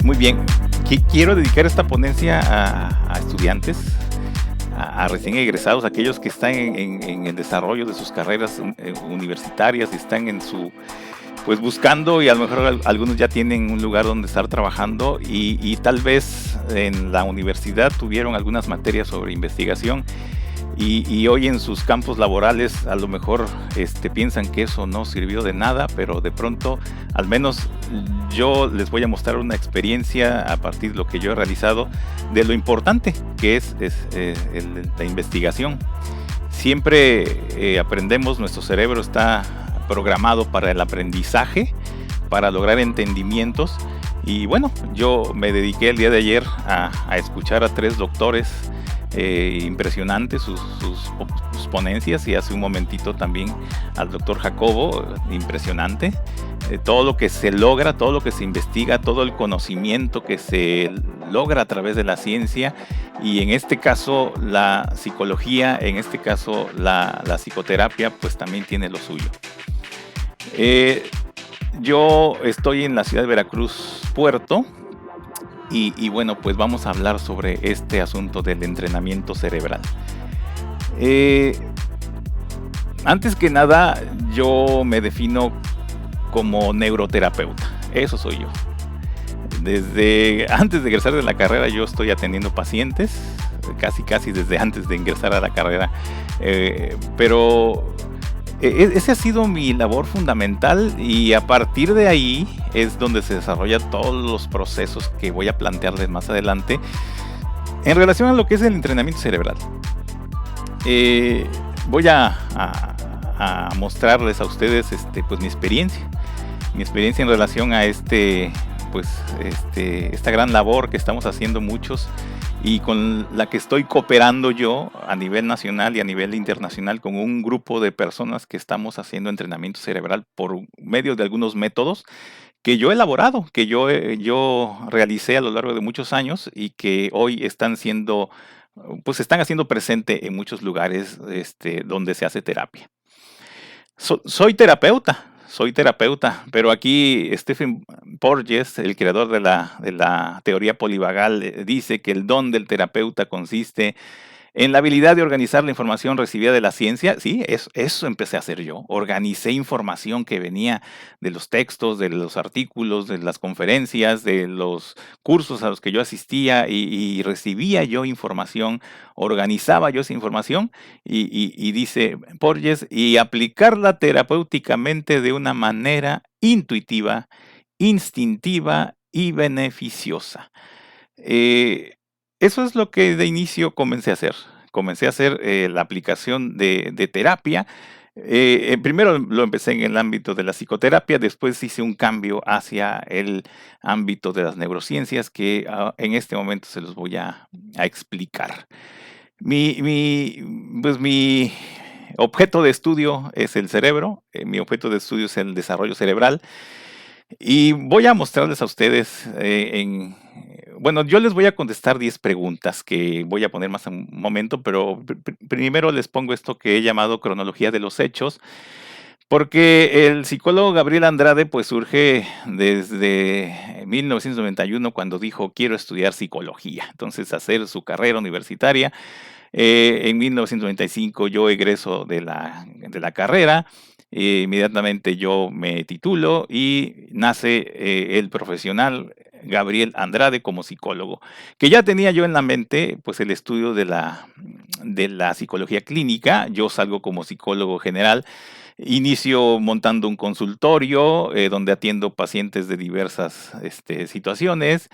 Muy bien. Quiero dedicar esta ponencia a estudiantes, a recién egresados, aquellos que están en el desarrollo de sus carreras universitarias y están pues buscando, y a lo mejor algunos ya tienen un lugar donde estar trabajando y tal vez en la universidad tuvieron algunas materias sobre investigación y hoy en sus campos laborales a lo mejor piensan que eso no sirvió de nada, pero de pronto al menos yo les voy a mostrar una experiencia a partir de lo que yo he realizado de lo importante que es la investigación. Siempre aprendemos, nuestro cerebro está programado para el aprendizaje, para lograr entendimientos. Y bueno, yo me dediqué el día de ayer a escuchar a 3 doctores impresionantes sus ponencias, y hace un momentito también al doctor Jacobo, impresionante. Todo lo que se logra, todo lo que se investiga, todo el conocimiento que se logra a través de la ciencia, y en este caso la psicología, en este caso la psicoterapia, pues también tiene lo suyo. Yo estoy en la ciudad de Veracruz, Puerto, y bueno, pues vamos a hablar sobre este asunto del entrenamiento cerebral. Antes que nada, yo me defino como neuroterapeuta. Eso soy yo. Desde antes de ingresar de la carrera yo estoy atendiendo pacientes, casi desde antes de ingresar a la carrera, pero ese ha sido mi labor fundamental, y a partir de ahí es donde se desarrollan todos los procesos que voy a plantearles más adelante en relación a lo que es el entrenamiento cerebral. Voy a mostrarles a ustedes pues mi experiencia en relación a esta gran labor que estamos haciendo muchos, y con la que estoy cooperando yo a nivel nacional y a nivel internacional con un grupo de personas que estamos haciendo entrenamiento cerebral por medio de algunos métodos que yo he elaborado, que yo realicé a lo largo de muchos años, y que hoy están haciendo presente en muchos lugares donde se hace terapia. Soy terapeuta, pero aquí Stephen Porges, el creador de la teoría polivagal, dice que el don del terapeuta consiste en la habilidad de organizar la información recibida de la ciencia. Sí, eso empecé a hacer yo. Organicé información que venía de los textos, de los artículos, de las conferencias, de los cursos a los que yo asistía, y recibía yo información, organizaba yo esa información, y dice Porges, y aplicarla terapéuticamente de una manera intuitiva, instintiva y beneficiosa. Eso es lo que de inicio comencé a hacer. Comencé a hacer la aplicación de terapia. Primero lo empecé en el ámbito de la psicoterapia, después hice un cambio hacia el ámbito de las neurociencias, que en este momento se los voy a explicar. Pues mi objeto de estudio es el cerebro, mi objeto de estudio es el desarrollo cerebral. Y voy a mostrarles a ustedes bueno, yo les voy a contestar 10 preguntas que voy a poner más en un momento, pero primero les pongo esto que he llamado cronología de los hechos, porque el psicólogo Gabriel Andrade pues surge desde 1991, cuando dijo: quiero estudiar psicología, entonces hacer su carrera universitaria. En 1995 yo egreso de la carrera. Inmediatamente yo me titulo y nace el profesional Gabriel Andrade como psicólogo, que ya tenía yo en la mente pues el estudio de la psicología clínica. Yo salgo como psicólogo general, inicio montando un consultorio donde atiendo pacientes de diversas situaciones,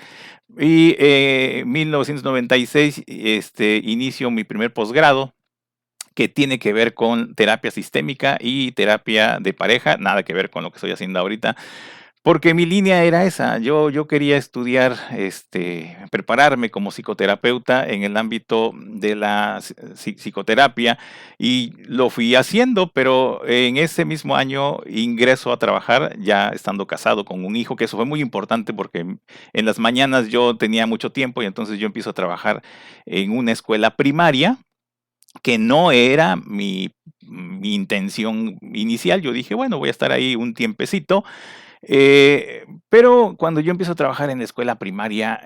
y en 1996 inicio mi primer posgrado, que tiene que ver con terapia sistémica y terapia de pareja, nada que ver con lo que estoy haciendo ahorita, porque mi línea era esa. Yo quería estudiar, prepararme como psicoterapeuta en el ámbito de la psicoterapia, y lo fui haciendo, pero en ese mismo año ingreso a trabajar ya estando casado con un hijo, que eso fue muy importante porque en las mañanas yo tenía mucho tiempo, y entonces yo empiezo a trabajar en una escuela primaria, que no era mi intención inicial. Yo dije, bueno, voy a estar ahí un tiempecito. Pero cuando yo empiezo a trabajar en la escuela primaria,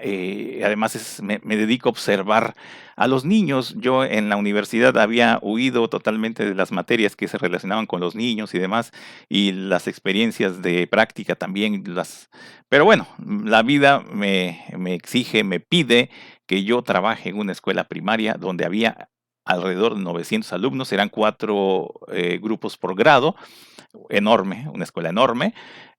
además me dedico a observar a los niños. Yo en la universidad había huido totalmente de las materias que se relacionaban con los niños y demás, y las experiencias de práctica también pero bueno, la vida me exige, me pide que yo trabaje en una escuela primaria donde había alrededor de 900 alumnos, eran 4 grupos por grado, enorme, una escuela enorme.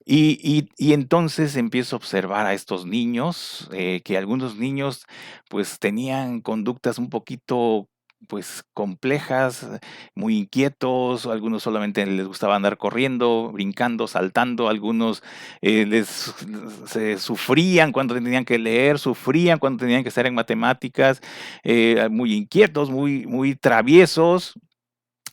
Y entonces empiezo a observar a estos niños, que algunos niños pues tenían conductas un poquito pues complejas, muy inquietos, algunos solamente les gustaba andar corriendo, brincando, saltando, algunos se sufrían cuando tenían que leer, sufrían cuando tenían que estar en matemáticas, muy inquietos, muy traviesos,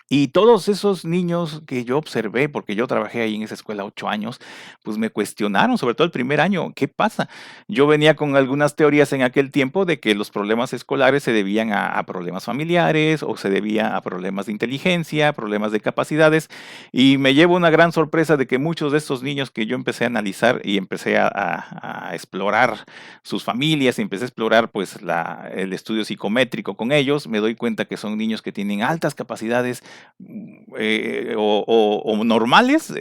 y todos esos niños que yo observé, porque yo trabajé ahí en esa escuela 8 años, pues me cuestionaron, sobre todo el primer año, ¿qué pasa? Yo venía con algunas teorías en aquel tiempo de que los problemas escolares se debían a problemas familiares o se debía a problemas de inteligencia, problemas de capacidades, y me llevo una gran sorpresa de que muchos de estos niños que yo empecé a analizar y empecé a explorar sus familias, y empecé a explorar pues el estudio psicométrico con ellos, me doy cuenta que son niños que tienen altas capacidades o normales,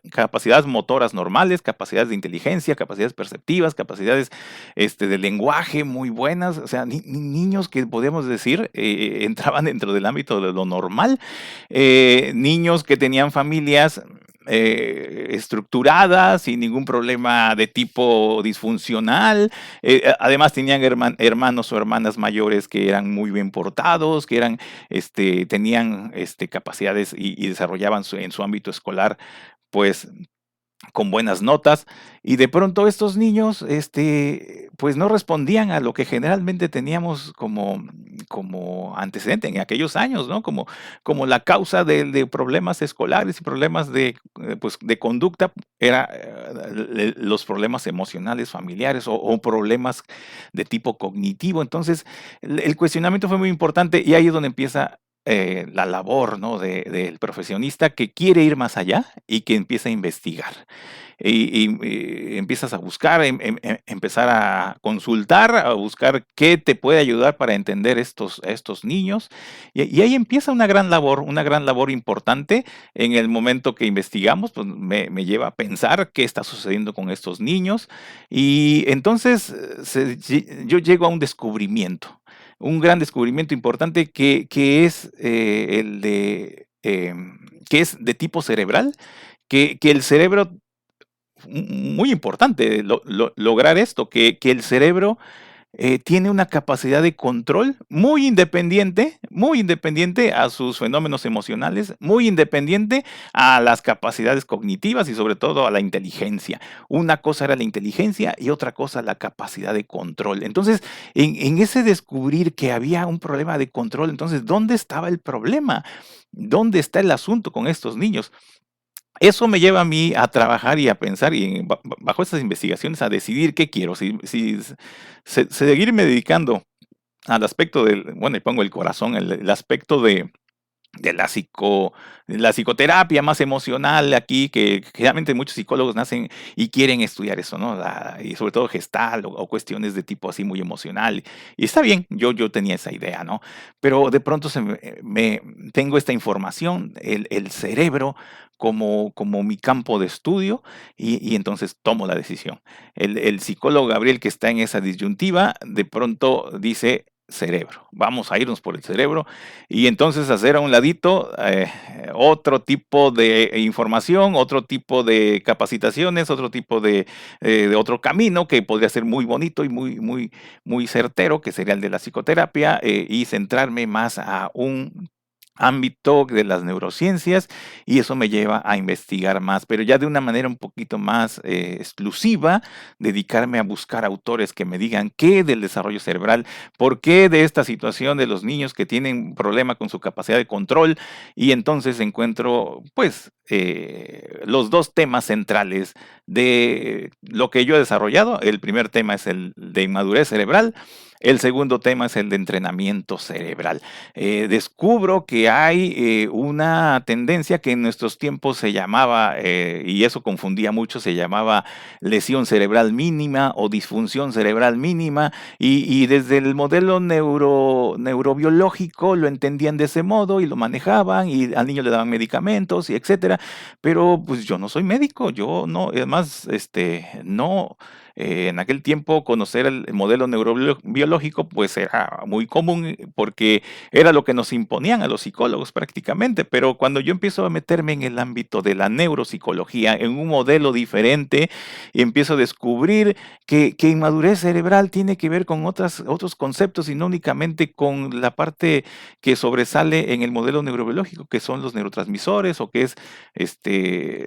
capacidades motoras normales, capacidades de inteligencia, capacidades perceptivas, capacidades de lenguaje muy buenas, o sea, niños que podemos decir entraban dentro del ámbito de lo normal, niños que tenían familias estructuradas, sin ningún problema de tipo disfuncional. Además tenían hermanos o hermanas mayores que eran muy bien portados, que tenían capacidades y desarrollaban en su ámbito escolar, pues con buenas notas, y de pronto estos niños, pues no respondían a lo que generalmente teníamos como antecedente en aquellos años, ¿no? Como la causa de problemas escolares y problemas pues, de conducta era los problemas emocionales, familiares o problemas de tipo cognitivo. Entonces, el cuestionamiento fue muy importante y ahí es donde empieza la labor, ¿no? Del profesionista que quiere ir más allá y que empieza a investigar. Empiezas a buscar, empezar a consultar, a buscar qué te puede ayudar para entender estos niños. Y ahí empieza una gran labor importante. En el momento que investigamos, pues me lleva a pensar qué está sucediendo con estos niños. Y entonces yo llego a un descubrimiento, un gran descubrimiento importante que es que es de tipo cerebral, que el cerebro, muy importante lograr esto, que el cerebro tiene una capacidad de control muy independiente a sus fenómenos emocionales, muy independiente a las capacidades cognitivas y sobre todo a la inteligencia. Una cosa era la inteligencia y otra cosa la capacidad de control. Entonces, en ese descubrir que había un problema de control, entonces, ¿dónde estaba el problema? ¿Dónde está el asunto con estos niños? Eso me lleva a mí a trabajar y a pensar y bajo estas investigaciones a decidir qué quiero, si seguirme dedicando al aspecto bueno, y pongo el corazón, el aspecto de la psicoterapia más emocional aquí, que generalmente muchos psicólogos nacen y quieren estudiar eso, ¿no? Y sobre todo gestal o cuestiones de tipo así muy emocional. Y está bien, yo tenía esa idea, ¿no? Pero de pronto tengo esta información, el cerebro como mi campo de estudio, y entonces tomo la decisión. El psicólogo Gabriel, que está en esa disyuntiva, de pronto dice cerebro, vamos a irnos por el cerebro y entonces hacer a un ladito otro tipo de información, otro tipo de capacitaciones, otro tipo de otro camino que podría ser muy bonito y muy certero, que sería el de la psicoterapia, y centrarme más a un ámbito de las neurociencias, y eso me lleva a investigar más, pero ya de una manera un poquito más exclusiva, dedicarme a buscar autores que me digan qué del desarrollo cerebral, por qué de esta situación de los niños que tienen problema con su capacidad de control, y entonces encuentro pues los dos temas centrales de lo que yo he desarrollado. El primer tema es el de inmadurez cerebral, El segundo tema es el de entrenamiento cerebral. Descubro que hay una tendencia que en nuestros tiempos se llamaba, y eso confundía mucho, se llamaba lesión cerebral mínima o disfunción cerebral mínima, y desde el modelo neurobiológico lo entendían de ese modo y lo manejaban, y al niño le daban medicamentos, y etcétera. Pero pues yo no soy médico, yo no, además, no, en aquel tiempo conocer el modelo neurobiológico pues era muy común porque era lo que nos imponían a los psicólogos prácticamente, pero cuando yo empiezo a meterme en el ámbito de la neuropsicología, en un modelo diferente, y empiezo a descubrir que inmadurez cerebral tiene que ver con otros conceptos y no únicamente con la parte que sobresale en el modelo neurobiológico, que son los neurotransmisores o que es este,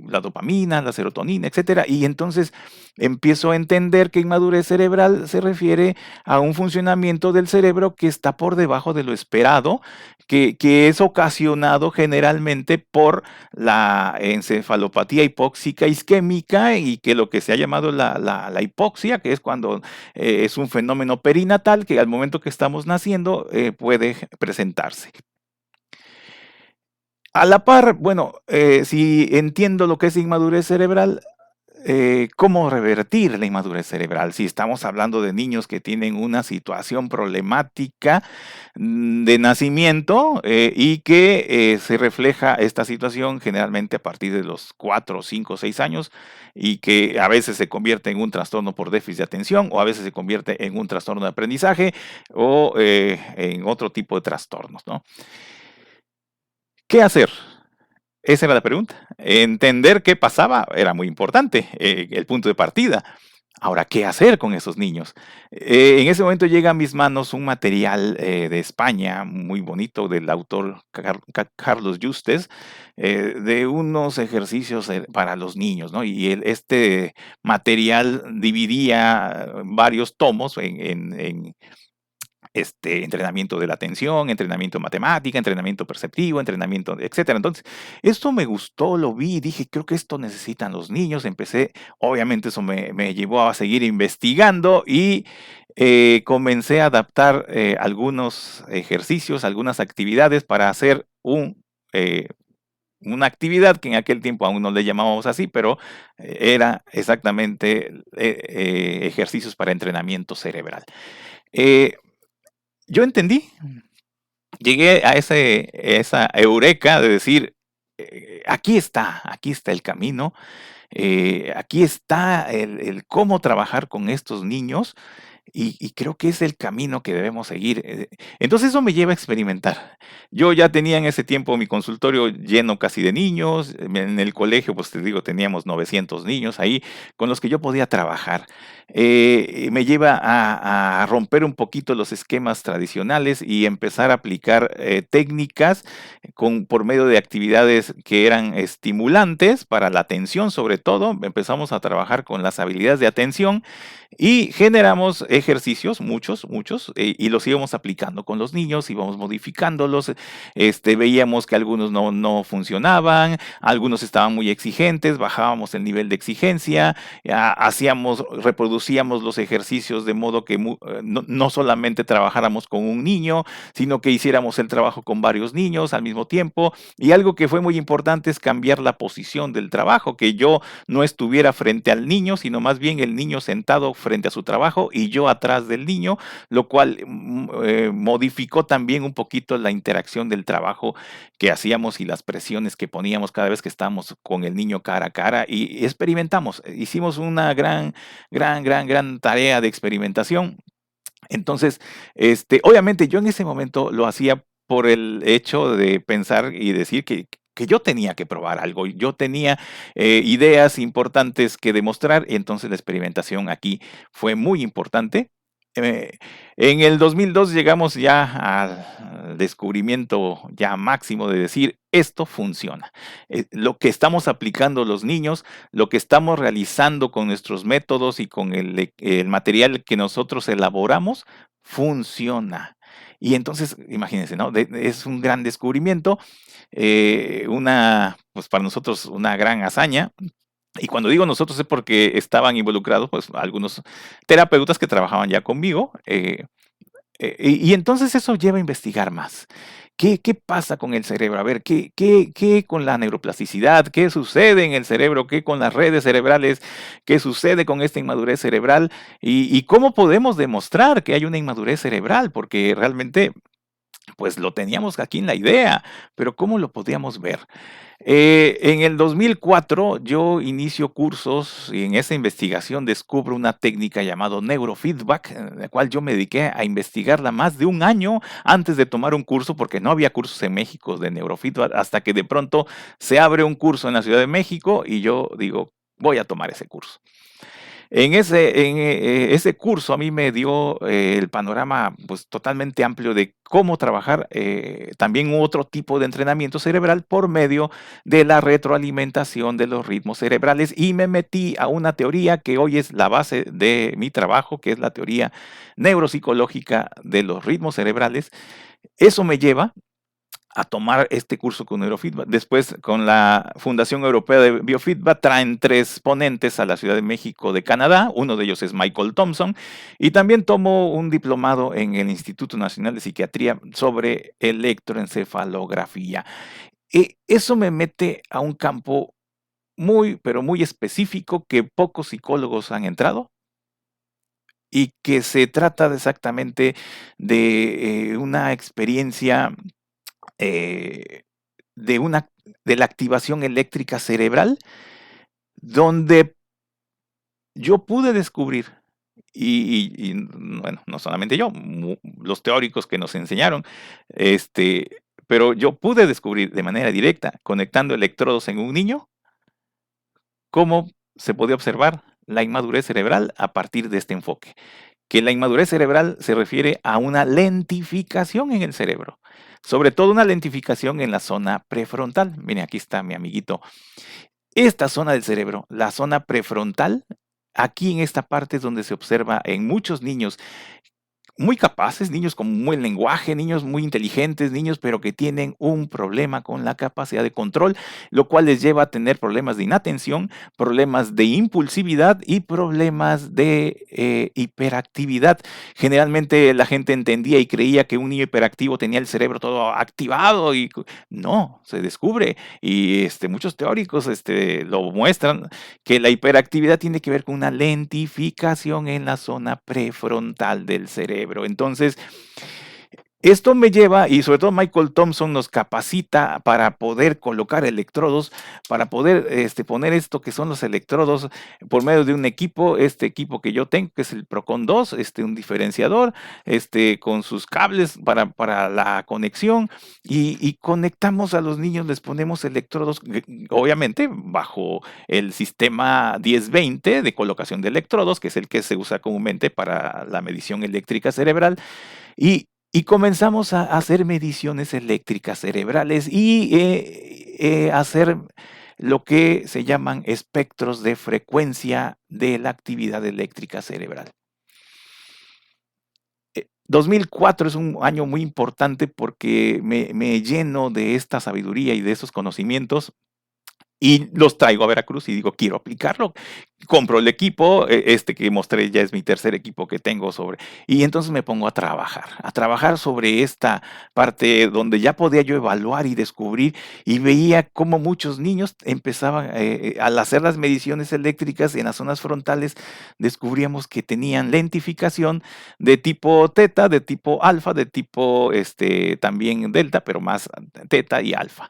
la dopamina, la serotonina, etcétera. Y entonces empiezo a entender que inmadurez cerebral se refiere a un funcionamiento del cerebro que está por debajo de lo esperado, que es ocasionado generalmente por la encefalopatía hipóxica isquémica y que lo que se ha llamado la hipoxia, que es cuando es un fenómeno perinatal que al momento que estamos naciendo puede presentarse. A la par, bueno, si entiendo lo que es inmadurez cerebral, ¿cómo revertir la inmadurez cerebral? Si estamos hablando de niños que tienen una situación problemática de nacimiento y que se refleja esta situación generalmente a partir de los 4, 5, 6 años y que a veces se convierte en un trastorno por déficit de atención o a veces se convierte en un trastorno de aprendizaje o en otro tipo de trastornos, ¿no? ¿Qué hacer? Esa era la pregunta. Entender qué pasaba era muy importante, el punto de partida. Ahora, ¿qué hacer con esos niños? En ese momento llega a mis manos un material de España muy bonito del autor Carlos Justes, de unos ejercicios para los niños, ¿no? Y este material dividía varios tomos entrenamiento de la atención, entrenamiento en matemática, entrenamiento perceptivo, entrenamiento, etcétera. Entonces, esto me gustó, lo vi y dije, creo que esto necesitan los niños. Empecé, obviamente eso me llevó a seguir investigando y comencé a adaptar algunos ejercicios, algunas actividades para hacer una actividad que en aquel tiempo aún no le llamábamos así, pero era exactamente ejercicios para entrenamiento cerebral. Eh, yo entendí, llegué a esa eureka de decir, aquí está el camino, aquí está el cómo trabajar con estos niños y creo que es el camino que debemos seguir. Entonces eso me lleva a experimentar. Yo ya tenía en ese tiempo mi consultorio lleno casi de niños. En el colegio, pues te digo, teníamos 900 niños ahí con los que yo podía trabajar. Me lleva a romper un poquito los esquemas tradicionales y empezar a aplicar técnicas por medio de actividades que eran estimulantes para la atención, sobre todo. Empezamos a trabajar con las habilidades de atención y generamos ejercicios, muchos, y los íbamos aplicando con los niños, íbamos modificándolos, veíamos que algunos no funcionaban, algunos estaban muy exigentes, bajábamos el nivel de exigencia, reproducíamos los ejercicios de modo que no solamente trabajáramos con un niño, sino que hiciéramos el trabajo con varios niños al mismo tiempo. Y algo que fue muy importante es cambiar la posición del trabajo, que yo no estuviera frente al niño, sino más bien el niño sentado frente a su trabajo y yo atrás del niño, lo cual modificó también un poquito la interacción del trabajo que hacíamos y las presiones que poníamos cada vez que estábamos con el niño cara a cara y experimentamos. Hicimos una gran tarea de experimentación. Entonces, obviamente yo en ese momento lo hacía por el hecho de pensar y decir que yo tenía que probar algo, yo tenía ideas importantes que demostrar, y entonces la experimentación aquí fue muy importante. Eh, en el 2002 llegamos ya al descubrimiento ya máximo de decir, esto funciona. Lo que estamos aplicando los niños, lo que estamos realizando con nuestros métodos y con el material que nosotros elaboramos, funciona. Y entonces, imagínense, ¿no? Es un gran descubrimiento, pues para nosotros una gran hazaña. Y cuando digo nosotros es porque estaban involucrados, pues, algunos terapeutas que trabajaban ya conmigo, y entonces eso lleva a investigar más. ¿Qué pasa con el cerebro? A ver, ¿qué con la neuroplasticidad? ¿Qué sucede en el cerebro? ¿Qué con las redes cerebrales? ¿Qué sucede con esta inmadurez cerebral? ¿Y cómo podemos demostrar que hay una inmadurez cerebral? Porque realmente, pues lo teníamos aquí en la idea, pero ¿cómo lo podíamos ver? En el 2004 yo inicio cursos y en esa investigación descubro una técnica llamada neurofeedback, en la cual yo me dediqué a investigarla más de un año antes de tomar un curso, porque no había cursos en México de neurofeedback, hasta que de pronto se abre un curso en la Ciudad de México y yo digo, voy a tomar ese curso. Ese curso a mí me dio el panorama pues, totalmente amplio de cómo trabajar también otro tipo de entrenamiento cerebral por medio de la retroalimentación de los ritmos cerebrales y me metí a una teoría que hoy es la base de mi trabajo, que es la teoría neuropsicológica de los ritmos cerebrales. Eso me lleva a tomar este curso con Neurofeedback. Después, con la Fundación Europea de Biofeedback, traen 3 ponentes a la Ciudad de México de Canadá. Uno de ellos es Michael Thompson. Y también tomo un diplomado en el Instituto Nacional de Psiquiatría sobre electroencefalografía. Eso me mete a un campo muy, pero muy específico que pocos psicólogos han entrado y que se trata exactamente de una experiencia eh, de una de la activación eléctrica cerebral, donde yo pude descubrir, bueno, no solamente yo, los teóricos que nos enseñaron, pero yo pude descubrir de manera directa, conectando electrodos en un niño, cómo se podía observar la inmadurez cerebral a partir de este enfoque. Que la inmadurez cerebral se refiere a una lentificación en el cerebro, sobre todo una lentificación en la zona prefrontal. Mire, aquí está mi amiguito. Esta zona del cerebro, la zona prefrontal, aquí en esta parte es donde se observa en muchos niños muy capaces, niños con buen lenguaje, niños muy inteligentes, niños pero que tienen un problema con la capacidad de control, lo cual les lleva a tener problemas de inatención, problemas de impulsividad y problemas de hiperactividad. Generalmente la gente entendía y creía que un niño hiperactivo tenía el cerebro todo activado y no, se descubre y muchos teóricos lo muestran que la hiperactividad tiene que ver con una lentificación en la zona prefrontal del cerebro. Entonces, esto me lleva, y sobre todo Michael Thompson nos capacita para poder colocar electrodos, para poder poner esto que son los electrodos por medio de un equipo, este equipo que yo tengo, que es el Procon 2, un diferenciador, con sus cables para la conexión, y conectamos a los niños, les ponemos electrodos, obviamente bajo el sistema 10-20 de colocación de electrodos, que es el que se usa comúnmente para la medición eléctrica cerebral, y comenzamos a hacer mediciones eléctricas cerebrales y hacer lo que se llaman espectros de frecuencia de la actividad eléctrica cerebral. 2004 es un año muy importante porque me lleno de esta sabiduría y de esos conocimientos y los traigo a Veracruz y digo, quiero aplicarlo. Compro el equipo, este que mostré ya es mi tercer equipo que tengo y entonces me pongo a trabajar sobre esta parte donde ya podía yo evaluar y descubrir y veía cómo muchos niños empezaban, al hacer las mediciones eléctricas en las zonas frontales, descubríamos que tenían lentificación de tipo teta, de tipo alfa, de tipo también delta, pero más teta y alfa.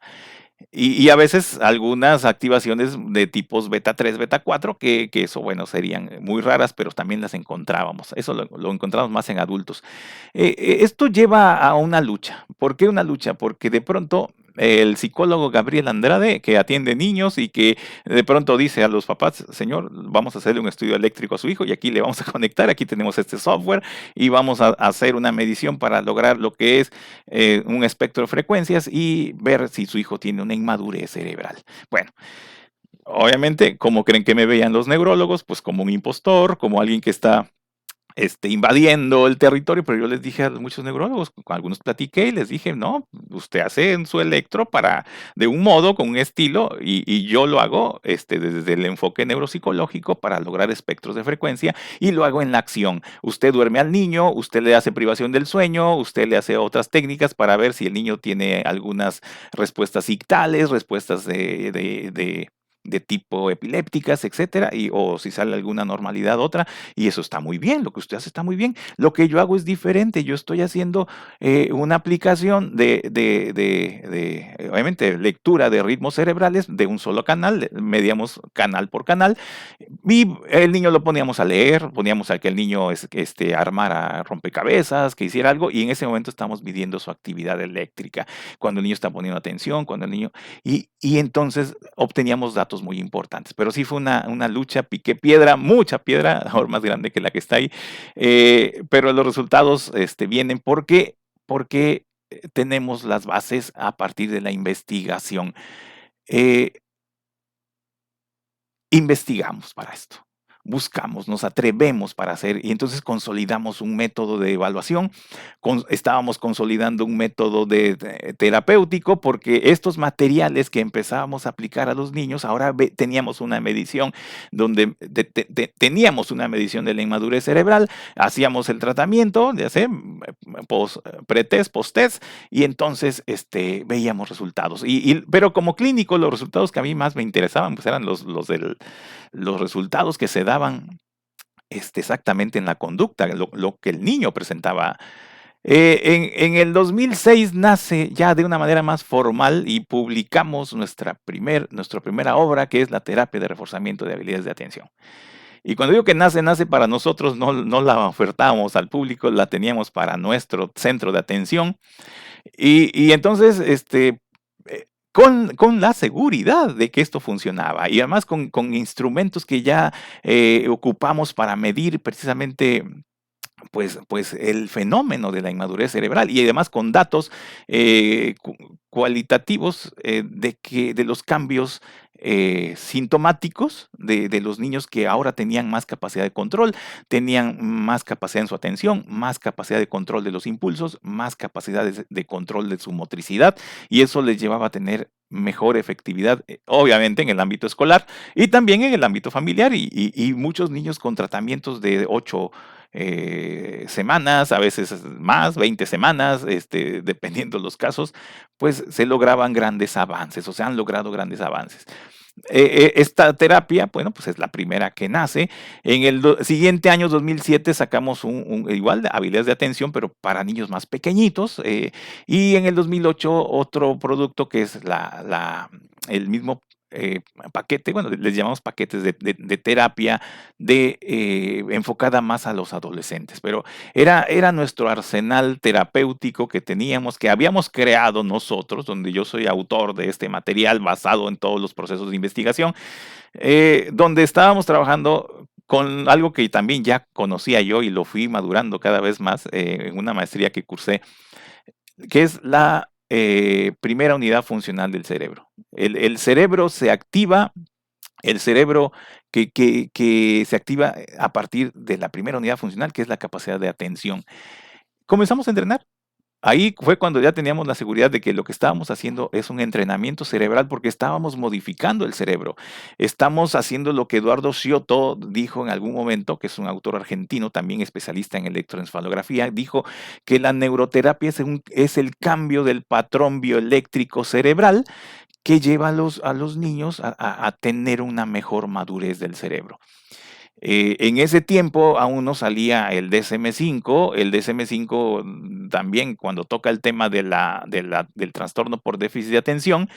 Y a veces algunas activaciones de tipos beta 3 beta 4 que eso, bueno, serían muy raras, pero también las encontrábamos. Eso lo encontramos más en adultos. Esto lleva a una lucha. ¿Por qué una lucha? Porque de pronto el psicólogo Gabriel Andrade, que atiende niños y que de pronto dice a los papás, señor, vamos a hacerle un estudio eléctrico a su hijo y aquí le vamos a conectar, aquí tenemos este software y vamos a hacer una medición para lograr lo que es un espectro de frecuencias y ver si su hijo tiene una inmadurez cerebral. Bueno, obviamente, como creen que me veían los neurólogos, pues como un impostor, como alguien que está invadiendo el territorio, pero yo les dije a muchos neurólogos, con algunos platiqué y les dije, no, usted hace en su electro para, de un modo, con un estilo, y yo lo hago desde el enfoque neuropsicológico para lograr espectros de frecuencia y lo hago en la acción. Usted duerme al niño, usted le hace privación del sueño, usted le hace otras técnicas para ver si el niño tiene algunas respuestas ictales, respuestas de tipo epilépticas, etcétera, o si sale alguna normalidad, otra, y eso está muy bien, lo que usted hace está muy bien. Lo que yo hago es diferente, yo estoy haciendo una aplicación obviamente, lectura de ritmos cerebrales de un solo canal, medíamos canal por canal, y el niño lo poníamos a leer, poníamos a que el niño armara rompecabezas, que hiciera algo, y en ese momento estamos midiendo su actividad eléctrica, cuando el niño está poniendo atención, cuando el niño, y entonces obteníamos datos muy importantes. Pero sí fue una lucha, piqué piedra, mucha piedra, ahora más grande que la que está ahí, pero los resultados vienen porque tenemos las bases a partir de la investigación. Eh, Investigamos para esto, buscamos, nos atrevemos para hacer, y entonces consolidamos un método de evaluación, estábamos consolidando un método terapéutico, porque estos materiales que empezábamos a aplicar a los niños, ahora teníamos una medición donde teníamos una medición de la inmadurez cerebral, hacíamos el tratamiento, ya sé, pretest, posttest, y entonces veíamos resultados. Pero como clínico, los resultados que a mí más me interesaban pues eran los resultados que se daban exactamente en la conducta, lo que el niño presentaba. En el 2006 nace ya de una manera más formal y publicamos nuestra primera obra, que es la terapia de reforzamiento de habilidades de atención. Y cuando digo que nace, nace para nosotros, no la ofertábamos al público, la teníamos para nuestro centro de atención. Y entonces, con la seguridad de que esto funcionaba y además con instrumentos que ya ocupamos para medir precisamente pues el fenómeno de la inmadurez cerebral y además con datos cualitativos de los cambios sintomáticos de los niños que ahora tenían más capacidad de control, tenían más capacidad en su atención, más capacidad de control de los impulsos, más capacidad de control de su motricidad, y eso les llevaba a tener mejor efectividad, obviamente en el ámbito escolar y también en el ámbito familiar, y muchos niños con tratamientos de 8 semanas, a veces más, 20 semanas, dependiendo los casos, pues se lograban grandes avances, o se han logrado grandes avances. Esta terapia, bueno, pues es la primera que nace. En el siguiente año, 2007, sacamos igual de habilidades de atención, pero para niños más pequeñitos. Y en el 2008, otro producto que es el mismo paquete, bueno, les llamamos paquetes de terapia enfocada más a los adolescentes, pero era nuestro arsenal terapéutico que teníamos, que habíamos creado nosotros, donde yo soy autor de este material basado en todos los procesos de investigación, donde estábamos trabajando con algo que también ya conocía yo y lo fui madurando cada vez más en una maestría que cursé, que es la primera unidad funcional del cerebro. El cerebro se activa, el cerebro que se activa a partir de la primera unidad funcional, que es la capacidad de atención. Comenzamos a entrenar. Ahí fue cuando ya teníamos la seguridad de que lo que estábamos haciendo es un entrenamiento cerebral, porque estábamos modificando el cerebro. Estamos haciendo lo que Eduardo Scioto dijo en algún momento, que es un autor argentino, también especialista en electroencefalografía, dijo que la neuroterapia es el cambio del patrón bioeléctrico cerebral que lleva a los niños a tener una mejor madurez del cerebro. En ese tiempo aún no salía el DSM-5. El DSM-5 también, cuando toca el tema del trastorno por déficit de atención,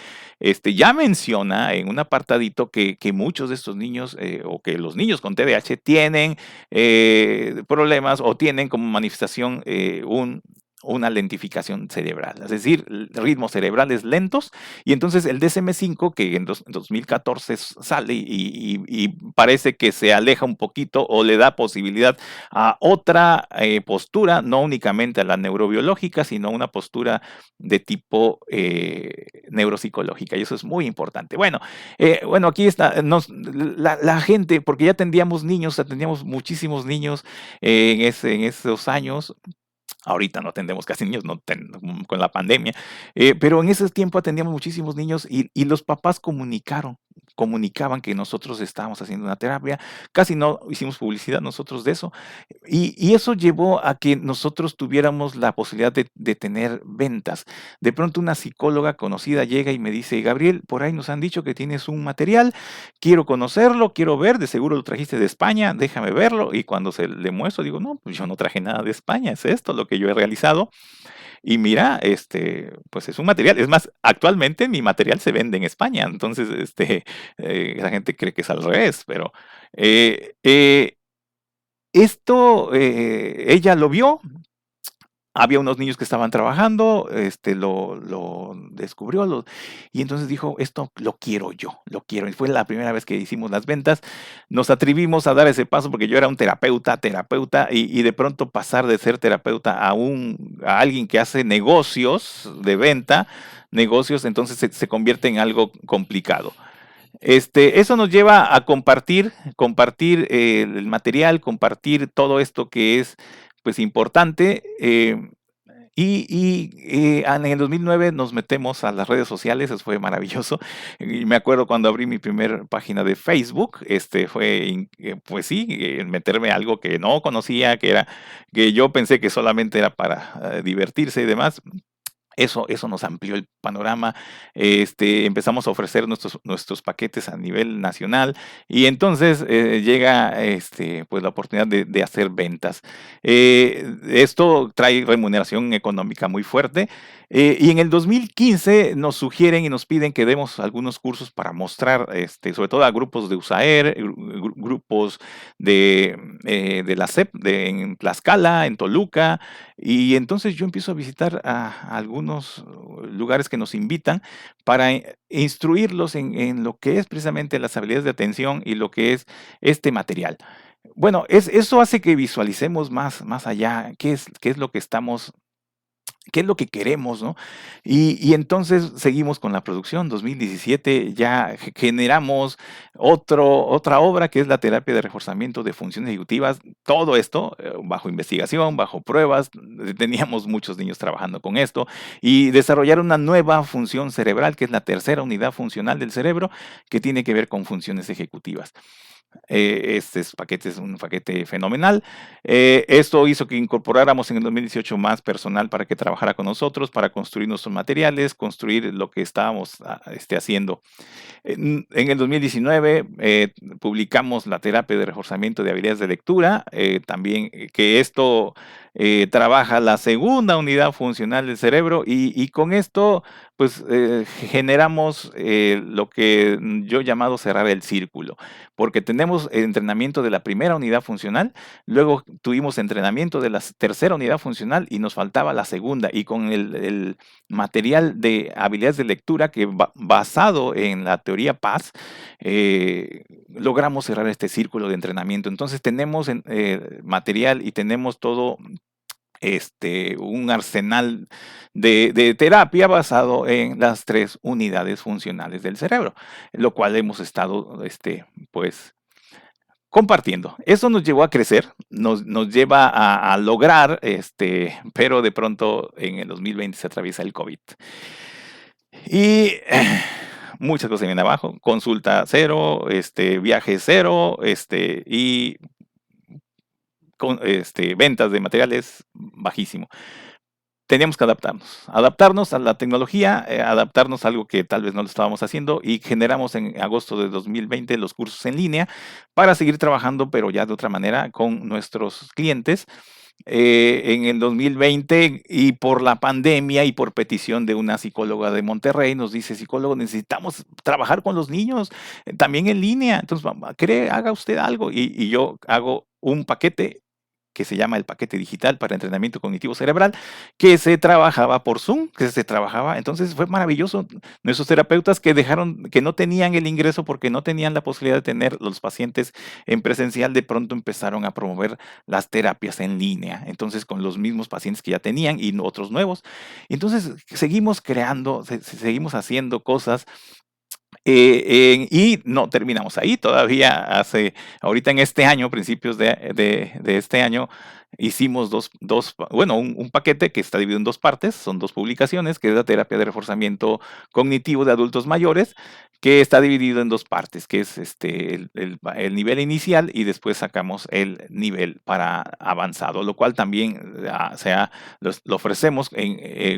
ya menciona en un apartadito que muchos de estos niños o que los niños con TDAH tienen problemas o tienen como manifestación una lentificación cerebral, es decir, ritmos cerebrales lentos. Y entonces el DSM-5, que en 2014 sale y parece que se aleja un poquito o le da posibilidad a otra postura, no únicamente a la neurobiológica, sino a una postura de tipo neuropsicológica. Y eso es muy importante. Bueno, aquí está la gente, porque ya atendíamos muchísimos niños en esos años. Ahorita no atendemos casi niños, con la pandemia, pero en ese tiempo atendíamos muchísimos niños y los papás comunicaban que nosotros estábamos haciendo una terapia. Casi no hicimos publicidad nosotros de eso, y eso llevó a que nosotros tuviéramos la posibilidad de tener ventas. De pronto una psicóloga conocida llega y me dice: Gabriel, por ahí nos han dicho que tienes un material, quiero conocerlo, quiero ver, de seguro lo trajiste de España, déjame verlo. Y cuando se le muestro, digo: no, pues yo no traje nada de España, es esto lo que yo he realizado. Y mira, pues es un material. Es más, actualmente mi material se vende en España. Entonces, la gente cree que es al revés, pero eh, eh, ella lo vio. Había unos niños que estaban trabajando, lo descubrió, y entonces dijo: esto lo quiero yo, lo quiero. Y fue la primera vez que hicimos las ventas. Nos atrevimos a dar ese paso porque yo era un terapeuta, y de pronto pasar de ser terapeuta a alguien que hace negocios de venta, negocios, entonces se convierte en algo complicado. Eso nos lleva a compartir el material, compartir todo esto que es, pues, importante. En el 2009 nos metemos a las redes sociales, eso fue maravilloso. Y me acuerdo cuando abrí mi primer página de Facebook, pues sí, meterme a algo que no conocía, que yo pensé que solamente era para divertirse y demás. Eso nos amplió el panorama. Empezamos a ofrecer nuestros paquetes a nivel nacional, y entonces llega pues la oportunidad de hacer ventas. Esto trae remuneración económica muy fuerte, y en el 2015 nos sugieren y nos piden que demos algunos cursos para mostrar, sobre todo a grupos de USAER, grupos de la SEP, en Tlaxcala, en Toluca. Y entonces yo empiezo a visitar a algunos lugares que nos invitan para instruirlos en lo que es precisamente las habilidades de atención y lo que es este material. Bueno, eso hace que visualicemos más allá, qué es lo que estamos, qué es lo que queremos, ¿no? Y entonces seguimos con la producción. 2017 ya generamos otra obra, que es la terapia de reforzamiento de funciones ejecutivas. Todo esto bajo investigación, bajo pruebas. Teníamos muchos niños trabajando con esto, y desarrollar una nueva función cerebral, que es la tercera unidad funcional del cerebro, que tiene que ver con funciones ejecutivas. Paquete es un paquete fenomenal. Esto hizo que incorporáramos en el 2018 más personal para que trabajara con nosotros, para construir nuestros materiales, construir lo que estábamos haciendo. En el 2019 publicamos la terapia de reforzamiento de habilidades de lectura, también que esto trabaja la segunda unidad funcional del cerebro, y con esto pues generamos lo que yo he llamado cerrar el círculo, porque tenemos entrenamiento de la primera unidad funcional, luego tuvimos entrenamiento de la tercera unidad funcional y nos faltaba la segunda, y con el material de habilidades de lectura que basado en la teoría PAS, logramos cerrar este círculo de entrenamiento. Entonces tenemos material y tenemos todo un arsenal de terapia basado en las tres unidades funcionales del cerebro, lo cual hemos estado, pues, compartiendo. Eso nos llevó a crecer, nos lleva a lograr, pero de pronto en el 2020 se atraviesa el COVID. Y muchas cosas vienen abajo: consulta cero, viaje cero, y ventas de materiales bajísimo. Teníamos que adaptarnos a la tecnología, adaptarnos a algo que tal vez no lo estábamos haciendo, y generamos en agosto de 2020 los cursos en línea para seguir trabajando, pero ya de otra manera con nuestros clientes. En el 2020, y por la pandemia y por petición de una psicóloga de Monterrey, nos dice: psicólogo, necesitamos trabajar con los niños, también en línea. Entonces, haga usted algo. Y yo hago un paquete que se llama el paquete digital para entrenamiento cognitivo cerebral, que se trabajaba por Zoom, que se trabajaba. Entonces fue maravilloso. Nuestros terapeutas que dejaron, que no tenían el ingreso porque no tenían la posibilidad de tener los pacientes en presencial, de pronto empezaron a promover las terapias en línea. Entonces, con los mismos pacientes que ya tenían y otros nuevos. Entonces, seguimos creando, seguimos haciendo cosas y no terminamos ahí, todavía ahorita en este año, principios de este año, hicimos bueno, un paquete que está dividido en dos partes, son dos publicaciones, que es la terapia de reforzamiento cognitivo de adultos mayores, que está dividido en dos partes, que es el nivel inicial y después sacamos el nivel para avanzado, lo cual también lo ofrecemos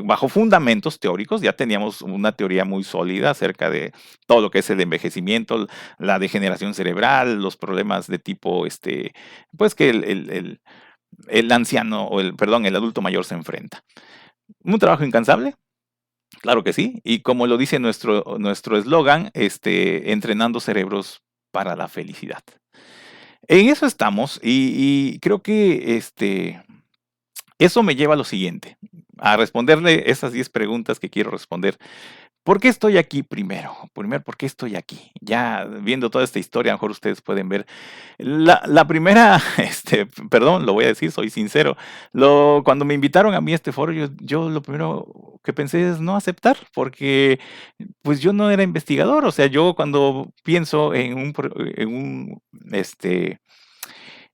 bajo fundamentos teóricos. Ya teníamos una teoría muy sólida acerca de todo lo que es el envejecimiento, la degeneración cerebral, los problemas de tipo, pues que el anciano, perdón, el adulto mayor se enfrenta. Un trabajo incansable, claro que sí, y como lo dice nuestro eslogan, entrenando cerebros para la felicidad. En eso estamos y creo que eso me lleva a lo siguiente, a responderle esas 10 preguntas que quiero responder. ¿Por qué estoy aquí primero? Primero, ¿por qué estoy aquí? Ya viendo toda esta historia, a lo mejor ustedes pueden ver. La primera, perdón, lo voy a decir, soy sincero. Cuando me invitaron a mí a este foro, yo lo primero que pensé es no aceptar, porque pues yo no era investigador. O sea, yo cuando pienso en un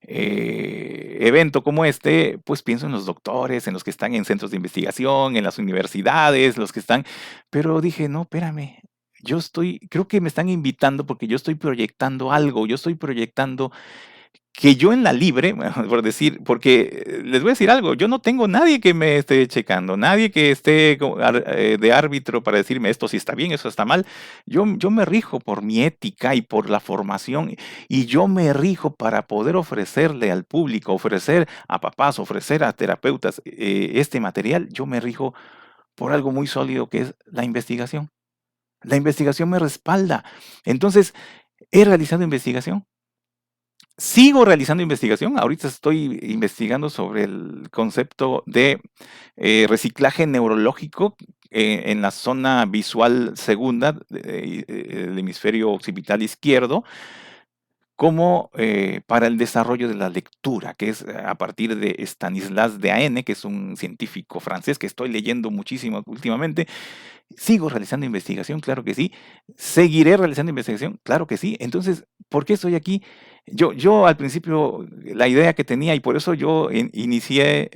evento como este, pues pienso en los doctores, en los que están en centros de investigación, en las universidades, los que están, pero dije, no, espérame, creo que me están invitando porque yo estoy proyectando algo, yo estoy proyectando que yo en la libre, por decir, porque les voy a decir algo, yo no tengo nadie que me esté checando, nadie que esté de árbitro para decirme esto si está bien, eso está mal. Yo me rijo por mi ética y por la formación y yo me rijo para poder ofrecerle al público, ofrecer a papás, ofrecer a terapeutas este material. Yo me rijo por algo muy sólido que es la investigación. La investigación me respalda. Entonces, he realizado investigación. Sigo realizando investigación. Ahorita estoy investigando sobre el concepto de reciclaje neurológico en la zona visual segunda del hemisferio occipital izquierdo, como para el desarrollo de la lectura, que es a partir de Stanislas Dehaene, que es un científico francés que estoy leyendo muchísimo últimamente. ¿Sigo realizando investigación? Claro que sí. ¿Seguiré realizando investigación? Claro que sí. Entonces, ¿por qué estoy aquí? Yo al principio, la idea que tenía, y por eso yo inicié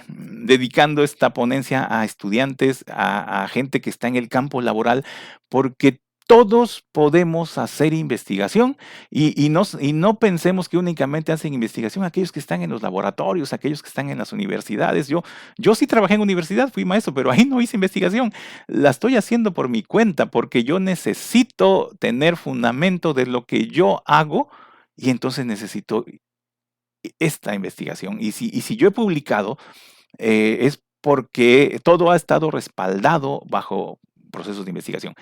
dedicando esta ponencia a estudiantes, a gente que está en el campo laboral, porque todos podemos hacer investigación y no pensemos que únicamente hacen investigación aquellos que están en los laboratorios, aquellos que están en las universidades. Yo sí trabajé en universidad, fui maestro, pero ahí no hice investigación. La estoy haciendo por mi cuenta porque yo necesito tener fundamento de lo que yo hago y entonces necesito esta investigación. Y si yo he publicado, es porque todo ha estado respaldado bajo procesos de investigación.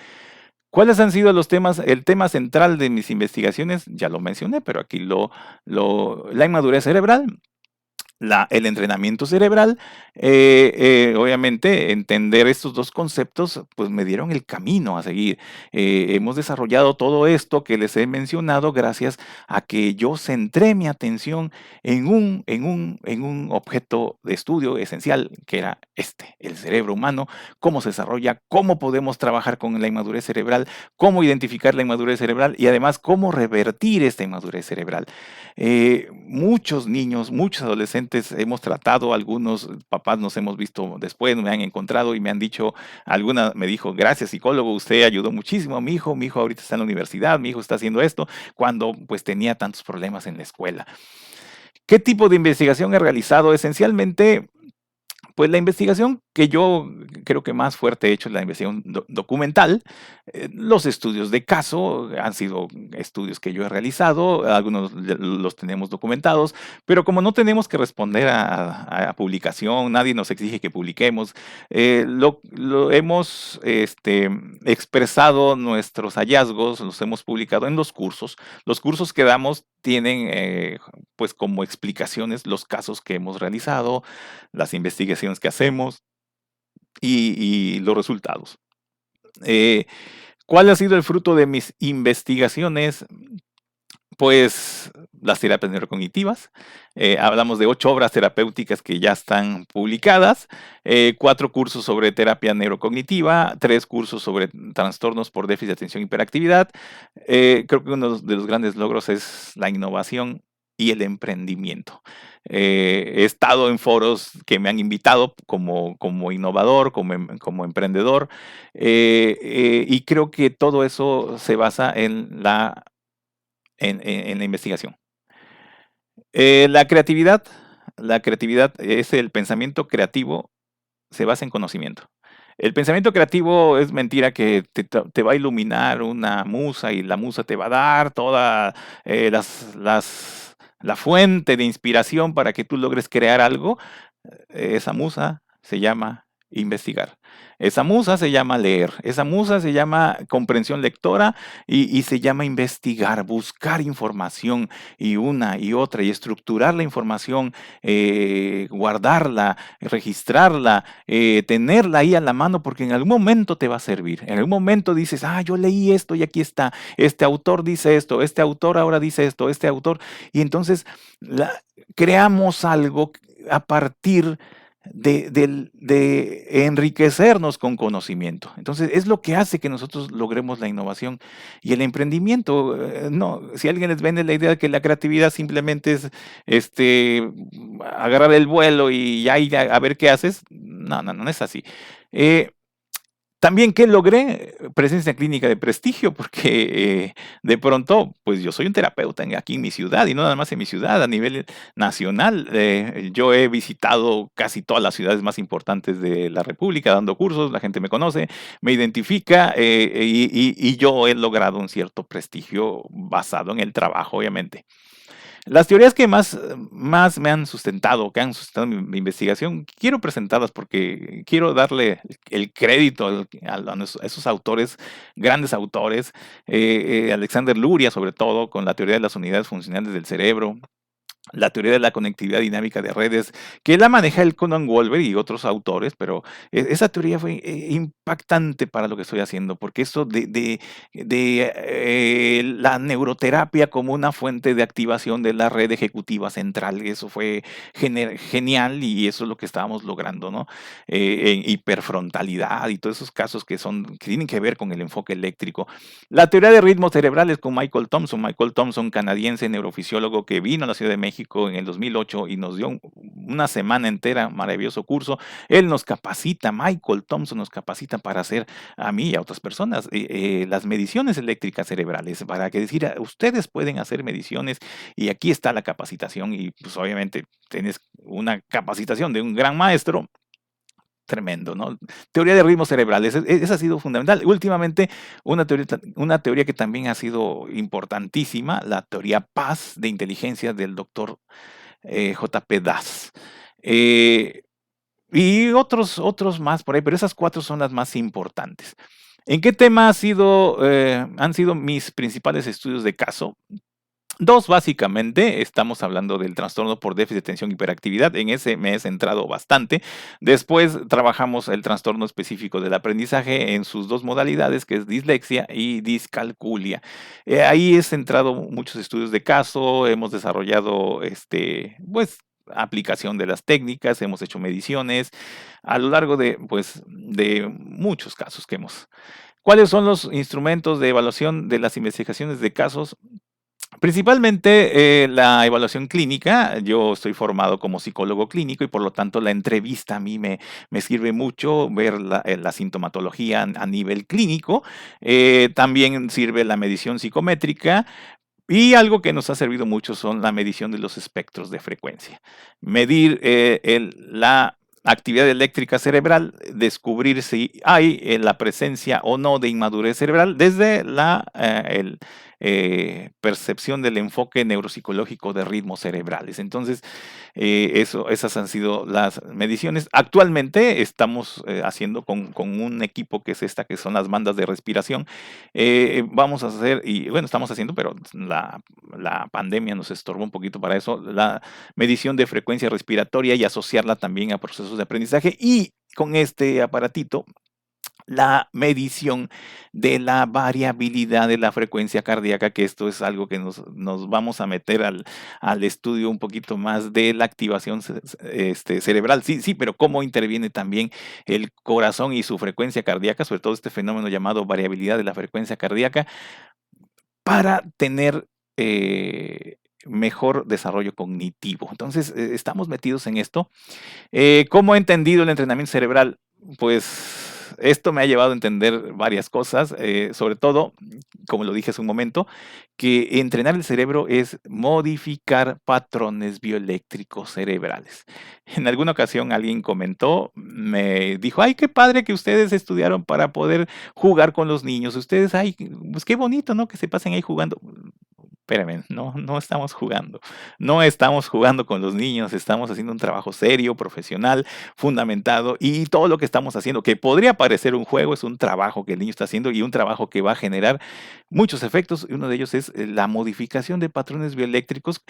¿Cuáles han sido los temas? El tema central de mis investigaciones, ya lo mencioné, pero aquí la inmadurez cerebral, el entrenamiento cerebral. Obviamente, entender estos dos conceptos, pues me dieron el camino a seguir. Hemos desarrollado todo esto que les he mencionado gracias a que yo centré mi atención en un objeto de estudio esencial, que era el cerebro humano, cómo se desarrolla, cómo podemos trabajar con la inmadurez cerebral, cómo identificar la inmadurez cerebral y además cómo revertir esta inmadurez cerebral. Muchos niños, muchos adolescentes hemos tratado, algunos papás nos hemos visto después, me han encontrado y me han dicho, alguna me dijo, gracias psicólogo, usted ayudó muchísimo a mi hijo ahorita está en la universidad, mi hijo está haciendo esto, cuando pues tenía tantos problemas en la escuela. ¿Qué tipo de investigación he realizado? Esencialmente, Pues la investigación que yo creo que más fuerte he hecho es la investigación documental. Los estudios de caso han sido estudios que yo he realizado, algunos los tenemos documentados, pero como no tenemos que responder a publicación, nadie nos exige que publiquemos, lo hemos expresado nuestros hallazgos, los hemos publicado en los cursos. Los cursos que damos tienen pues como explicaciones los casos que hemos realizado, las investigaciones que hacemos y los resultados. Eh, ¿Cuál ha sido el fruto de mis investigaciones? Pues las terapias neurocognitivas. Hablamos de 8 obras terapéuticas que ya están publicadas, 4 cursos sobre terapia neurocognitiva, 3 cursos sobre trastornos por déficit de atención y hiperactividad. Creo que uno de los grandes logros es la innovación y el emprendimiento. He estado en foros que me han invitado como innovador, como emprendedor, y creo que todo eso se basa en la investigación. La creatividad es el pensamiento creativo, se basa en conocimiento. El pensamiento creativo es mentira que te va a iluminar una musa y la musa te va a dar toda la fuente de inspiración para que tú logres crear algo. Esa musa se llama investigar. Esa musa se llama leer. Esa musa se llama comprensión lectora y se llama investigar, buscar información y una y otra y estructurar la información, guardarla, registrarla, tenerla ahí a la mano porque en algún momento te va a servir. En algún momento dices, yo leí esto y aquí está. Este autor dice esto, este autor ahora dice esto, este autor. Y entonces creamos algo a partir de enriquecernos con conocimiento. Entonces, es lo que hace que nosotros logremos la innovación y el emprendimiento. No, si alguien les vende la idea de que la creatividad simplemente es agarrar el vuelo y ahí a ver qué haces, no es así. También que logré presencia clínica de prestigio, porque de pronto, pues yo soy un terapeuta aquí en mi ciudad y no nada más en mi ciudad, a nivel nacional. Yo he visitado casi todas las ciudades más importantes de la República dando cursos, la gente me conoce, me identifica y yo he logrado un cierto prestigio basado en el trabajo, obviamente. Las teorías que más me han sustentado, que han sustentado mi investigación, quiero presentarlas porque quiero darle el crédito a esos autores, grandes autores, Alexander Luria sobre todo, con la teoría de las unidades funcionales del cerebro, la teoría de la conectividad dinámica de redes, que la maneja el Conan Wolver y otros autores, pero esa teoría fue impactante para lo que estoy haciendo, porque eso de la neuroterapia como una fuente de activación de la red ejecutiva central, eso fue genial y eso es lo que estábamos logrando, ¿no? En hiperfrontalidad y todos esos casos que tienen que ver con el enfoque eléctrico. La teoría de ritmos cerebrales con Michael Thompson, canadiense, neurofisiólogo que vino a la Ciudad de México en el 2008 y nos dio una semana entera, maravilloso curso. Él nos capacita, Michael Thompson nos capacita para hacer a mí y a otras personas las mediciones eléctricas cerebrales, para que decir, ustedes pueden hacer mediciones y aquí está la capacitación y pues obviamente tienes una capacitación de un gran maestro. Tremendo, ¿no? Teoría de ritmos cerebrales, esa ha sido fundamental. Últimamente, una teoría que también ha sido importantísima, la teoría PAS de inteligencia del doctor J.P. Das. Y otros más por ahí, pero esas 4 son las más importantes. ¿En qué tema han sido mis principales estudios de caso? 2, básicamente, estamos hablando del trastorno por déficit de atención y hiperactividad, en ese me he centrado bastante. Después trabajamos el trastorno específico del aprendizaje en sus 2 modalidades, que es dislexia y discalculia. Ahí he centrado muchos estudios de caso, hemos desarrollado, pues, aplicación de las técnicas, hemos hecho mediciones a lo largo de muchos casos que hemos. ¿Cuáles son los instrumentos de evaluación de las investigaciones de casos? Principalmente la evaluación clínica. Yo estoy formado como psicólogo clínico y por lo tanto la entrevista a mí me sirve mucho ver la sintomatología a nivel clínico. También sirve la medición psicométrica. Y algo que nos ha servido mucho son la medición de los espectros de frecuencia. Medir la actividad eléctrica cerebral, descubrir si hay la presencia o no de inmadurez cerebral desde percepción del enfoque neuropsicológico de ritmos cerebrales. Entonces, esas han sido las mediciones. Actualmente estamos haciendo con un equipo que es que son las bandas de respiración. Vamos a hacer, y bueno, estamos haciendo, pero la pandemia nos estorbó un poquito para eso, la medición de frecuencia respiratoria y asociarla también a procesos de aprendizaje. Y con este aparatito, la medición de la variabilidad de la frecuencia cardíaca, que esto es algo que nos vamos a meter al estudio un poquito más de la activación cerebral. Sí, sí, pero cómo interviene también el corazón y su frecuencia cardíaca, sobre todo este fenómeno llamado variabilidad de la frecuencia cardíaca, para tener mejor desarrollo cognitivo. Entonces, estamos metidos en esto. ¿Cómo he entendido el entrenamiento cerebral? Pues esto me ha llevado a entender varias cosas, sobre todo, como lo dije hace un momento, que entrenar el cerebro es modificar patrones bioeléctricos cerebrales. En alguna ocasión alguien comentó, me dijo, ay, qué padre que ustedes estudiaron para poder jugar con los niños. Ustedes, ay, pues qué bonito, ¿no? Que se pasen ahí jugando. Espérame, no estamos jugando. No estamos jugando con los niños, estamos haciendo un trabajo serio, profesional, fundamentado, y todo lo que estamos haciendo, que podría parecer un juego, es un trabajo que el niño está haciendo y un trabajo que va a generar muchos efectos. Y uno de ellos es la modificación de patrones bioeléctricos,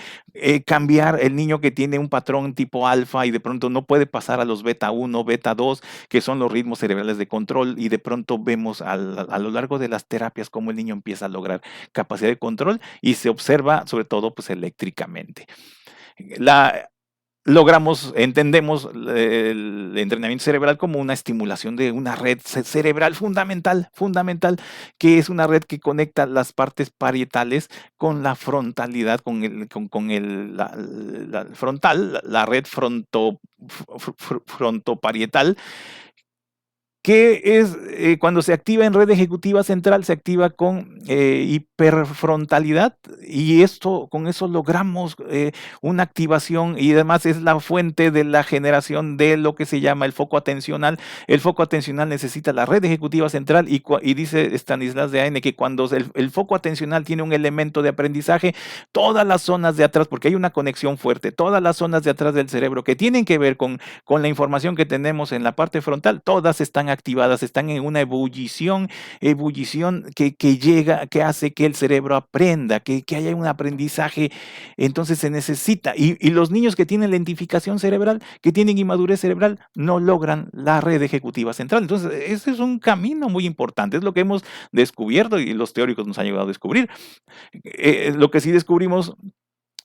cambiar el niño que tiene un patrón tipo alfa y de pronto no puede pasar a los beta 1, beta 2, que son los ritmos cerebrales de control, y de pronto vemos a lo largo de las terapias cómo el niño empieza a lograr capacidad de control y se observa sobre todo pues eléctricamente. La, entendemos el entrenamiento cerebral como una estimulación de una red cerebral fundamental, que es una red que conecta las partes parietales con la frontalidad, la frontal, la red frontoparietal, que es cuando se activa en red ejecutiva central, se activa con hiperfrontalidad, y con eso logramos una activación, y además es la fuente de la generación de lo que se llama el foco atencional. El foco atencional necesita la red ejecutiva central, y dice Stanislas Dehaene que cuando el foco atencional tiene un elemento de aprendizaje, todas las zonas de atrás, porque hay una conexión fuerte, todas las zonas de atrás del cerebro que tienen que ver con la información que tenemos en la parte frontal, todas están activadas, están en una ebullición que hace que el cerebro aprenda, que haya un aprendizaje. Entonces se necesita, y los niños que tienen lentificación cerebral, que tienen inmadurez cerebral, no logran la red ejecutiva central. Entonces, ese es un camino muy importante, es lo que hemos descubierto y los teóricos nos han ayudado a descubrir. Lo que sí descubrimos,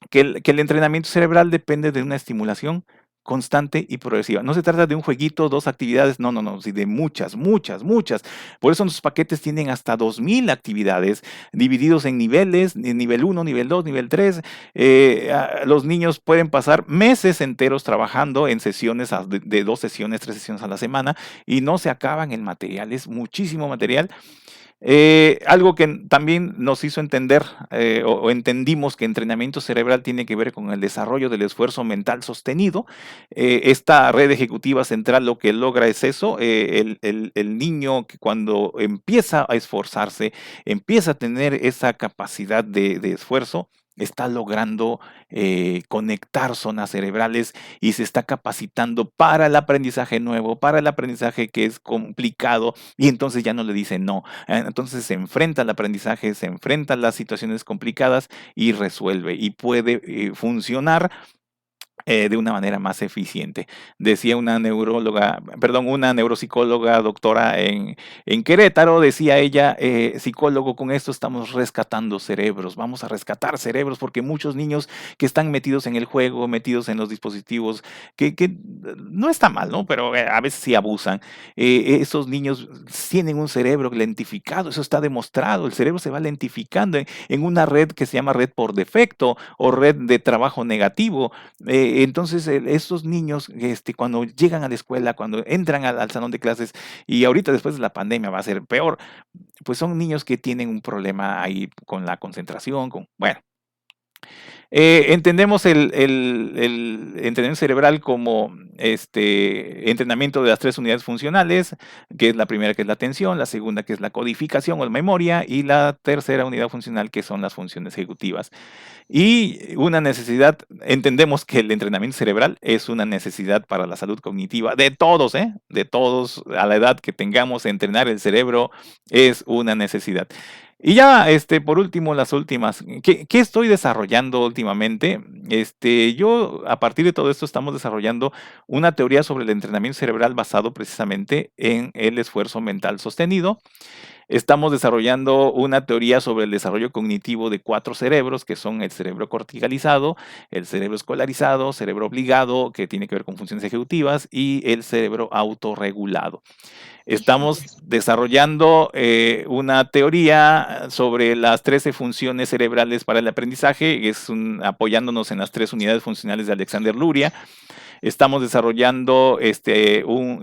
que el entrenamiento cerebral depende de una estimulación constante y progresiva. No se trata de un jueguito, 2 actividades, no, sí, de muchas, muchas, muchas. Por eso nuestros paquetes tienen hasta 2000 actividades divididos en niveles, nivel 1, nivel 2, nivel 3. Los niños pueden pasar meses enteros trabajando en sesiones de 2 sesiones, 3 sesiones a la semana, y no se acaban el material, es muchísimo material. Algo que también nos hizo entender, o entendimos, que entrenamiento cerebral tiene que ver con el desarrollo del esfuerzo mental sostenido. Esta red ejecutiva central lo que logra es eso, el niño que cuando empieza a esforzarse, empieza a tener esa capacidad de esfuerzo, está logrando conectar zonas cerebrales y se está capacitando para el aprendizaje nuevo, para el aprendizaje que es complicado, y entonces ya no le dice no. Entonces se enfrenta al aprendizaje, se enfrenta a las situaciones complicadas y resuelve, y puede funcionar de una manera más eficiente. Decía una una neuropsicóloga, doctora en Querétaro, decía ella, psicólogo, con esto estamos rescatando cerebros, vamos a rescatar cerebros, porque muchos niños que están metidos en el juego, metidos en los dispositivos, que no está mal, ¿no? Pero a veces sí abusan. Esos niños tienen un cerebro lentificado, eso está demostrado, el cerebro se va lentificando en una red que se llama red por defecto o red de trabajo negativo. Entonces, estos niños, cuando llegan a la escuela, cuando entran al salón de clases, y ahorita después de la pandemia va a ser peor, pues son niños que tienen un problema ahí con la concentración, bueno, Entendemos el entrenamiento cerebral como entrenamiento de las tres unidades funcionales, que es la primera, que es la atención, la segunda, que es la codificación o la memoria, y la tercera unidad funcional, que son las funciones ejecutivas. Y una necesidad, entendemos que el entrenamiento cerebral es una necesidad para la salud cognitiva de todos, ¿eh? De todos, a la edad que tengamos, entrenar el cerebro es una necesidad. Y ya, por último, las últimas. ¿Qué estoy desarrollando últimamente? Yo, a partir de todo esto, estamos desarrollando una teoría sobre el entrenamiento cerebral basado precisamente en el esfuerzo mental sostenido. Estamos desarrollando una teoría sobre el desarrollo cognitivo de 4 cerebros, que son el cerebro corticalizado, el cerebro escolarizado, cerebro obligado, que tiene que ver con funciones ejecutivas, y el cerebro autorregulado. Estamos desarrollando una teoría sobre las 13 funciones cerebrales para el aprendizaje, apoyándonos en las 3 unidades funcionales de Alexander Luria. Estamos desarrollando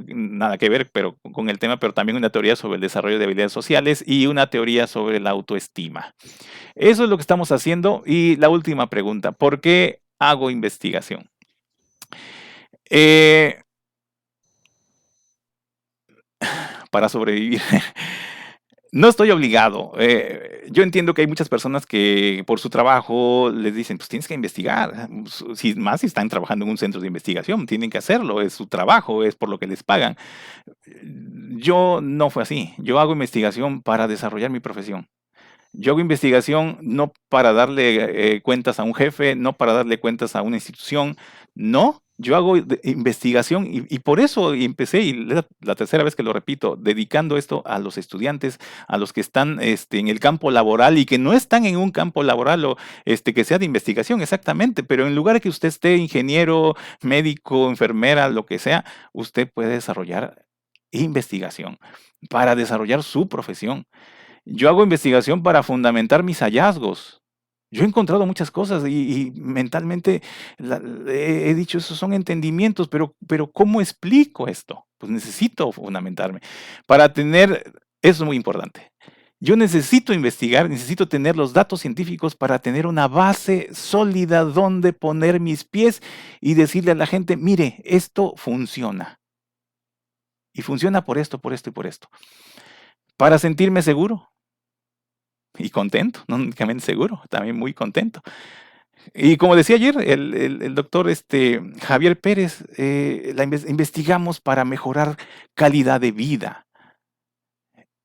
nada que ver pero con el tema, pero también una teoría sobre el desarrollo de habilidades sociales y una teoría sobre la autoestima. Eso es lo que estamos haciendo. Y la última pregunta, ¿por qué hago investigación? Para sobrevivir. No estoy obligado. Yo entiendo que hay muchas personas que por su trabajo les dicen, pues tienes que investigar. Más si están trabajando en un centro de investigación, tienen que hacerlo, es su trabajo, es por lo que les pagan. Yo no fue así. Yo hago investigación para desarrollar mi profesión. Yo hago investigación no para darle cuentas a un jefe, no para darle cuentas a una institución, no. Yo hago investigación y por eso empecé, y la tercera vez que lo repito, dedicando esto a los estudiantes, a los que están en el campo laboral y que no están en un campo laboral o que sea de investigación, exactamente, pero en lugar de que usted esté ingeniero, médico, enfermera, lo que sea, usted puede desarrollar investigación para desarrollar su profesión. Yo hago investigación para fundamentar mis hallazgos. Yo he encontrado muchas cosas y mentalmente he dicho, esos son entendimientos, pero ¿cómo explico esto? Pues necesito fundamentarme. Eso es muy importante. Yo necesito investigar, necesito tener los datos científicos para tener una base sólida donde poner mis pies y decirle a la gente, mire, esto funciona. Y funciona por esto, por esto y por esto. Para sentirme seguro. Y contento, no únicamente seguro, también muy contento. Y como decía ayer el doctor Javier Pérez, investigamos para mejorar calidad de vida.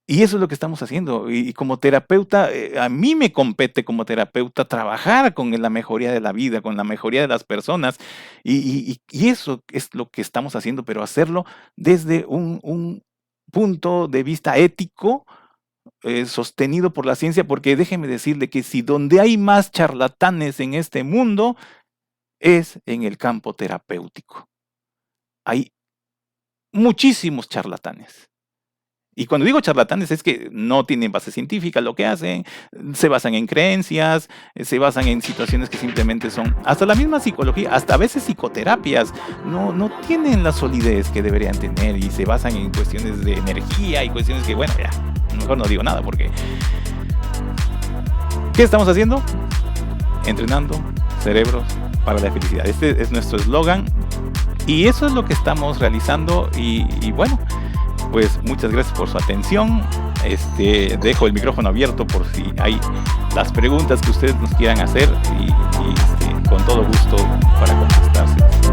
Y eso es lo que estamos haciendo. Y como terapeuta, a mí me compete como terapeuta trabajar con la mejoría de la vida, con la mejoría de las personas. Y eso es lo que estamos haciendo, pero hacerlo desde un punto de vista ético, sostenido por la ciencia, porque déjeme decirle que si donde hay más charlatanes en este mundo es en el campo terapéutico. Hay muchísimos charlatanes. Y cuando digo charlatanes es que no tienen base científica lo que hacen, se basan en creencias, se basan en situaciones que simplemente son, hasta la misma psicología, hasta a veces psicoterapias, no tienen la solidez que deberían tener y se basan en cuestiones de energía y cuestiones que, bueno, ya, mejor no digo nada porque... ¿Qué estamos haciendo? Entrenando cerebros para la felicidad. Este es nuestro eslogan y eso es lo que estamos realizando y bueno... Pues muchas gracias por su atención. Dejo el micrófono abierto por si hay las preguntas que ustedes nos quieran hacer y con todo gusto para contestarse.